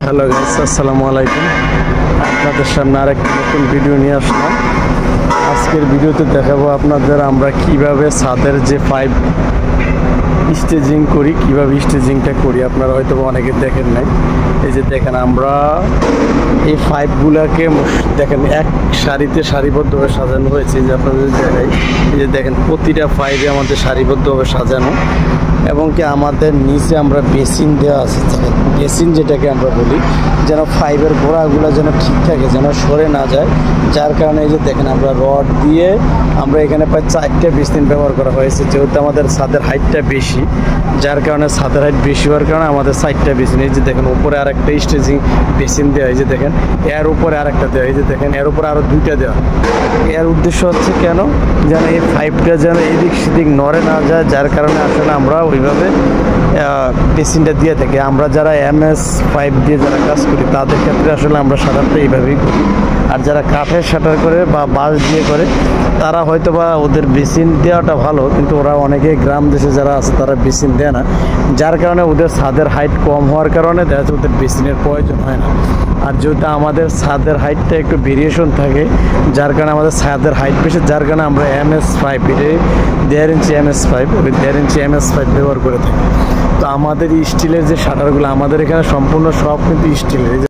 Hello guys, আসসালামু আলাইকুম। আপনাদের সামনে আরেকটা নতুন ভিডিও নিয়ে আসলাম। আজকের ভিডিওতে দেখাবো আপনাদের আমরা কিভাবে ছাদের যে পাইপ স্টেজিং করি, কিভাবে স্টেজিংটা করি। আপনারা হয়তো অনেকে দেখেন নাই। এই যে দেখেন, আমরা এই পাইপগুলোকে দেখেন এক সারিতে সারিবদ্ধভাবে সাজানো হয়েছে। যে আপনাদের দেখাই, এই যে দেখেন প্রতিটা পাইপে আমাদের সারিবদ্ধভাবে সাজানো, এবং কি আমাদের নিচে আমরা বেসিন দেওয়া আছে। বেসিন যেটাকে আমরা বলি, যেন ফাইবের গোড়াগুলো যেন ঠিক থাকে, যেন সরে না যায়। যার কারণে এই যে দেখেন, আমরা রড দিয়ে আমরা এখানে প্রায় 4টে বেসিন ব্যবহার করা হয়েছে। যেহেতু আমাদের ছাদের হাইটটা বেশি, যার কারণে ছাদের হাইট বেশি হওয়ার কারণে আমাদের 4টে বেসিন। এই যে দেখেন, উপরে আরেকটা স্টেজিং বেসিন দেওয়া। এই যে দেখেন, এর উপরে আরেকটা দেওয়া। এই যে দেখেন, এর উপরে আরও 2টা দেওয়া। এর উদ্দেশ্য হচ্ছে কেন, যেন এই পাইপটা যেন এদিক সেদিক নড়ে না যায়। যার কারণে আসলে আমরা ওইভাবে বেসিনটা দিয়ে থাকি। আমরা যারা MS পাইপ দিয়ে যারা কাজ করি, তাদের ক্ষেত্রে আসলে আমরা সাধারণত এইভাবেই করি। আর যারা কাঠের শাটার করে বা বাঁশ দিয়ে করে, তারা হয়তো বা ওদের বেসিন দেওয়াটা ভালো, কিন্তু ওরা অনেকে গ্রাম দেশে যারা আছে তারা বেসিন দেয় না। যার কারণে ওদের ছাদের হাইট কম হওয়ার কারণে দেখা যাচ্ছে ওদের বেসিনের প্রয়োজন হয় না। আর যেহেতু আমাদের ছাদের হাইটটা একটু ভেরিয়েশন থাকে, যার কারণে আমাদের ছাদের হাইট বেশি, যার কারণে আমরা MS পাইপ, এটাই 1.5 ইঞ্চি MS পাইপ, ওই 1.5 ইঞ্চি MS পাইপ ব্যবহার করে থাকি। তো আমাদের স্টিলের যে শাটারগুলো আমাদের এখানে সম্পূর্ণ সব কিন্তু স্টিলের।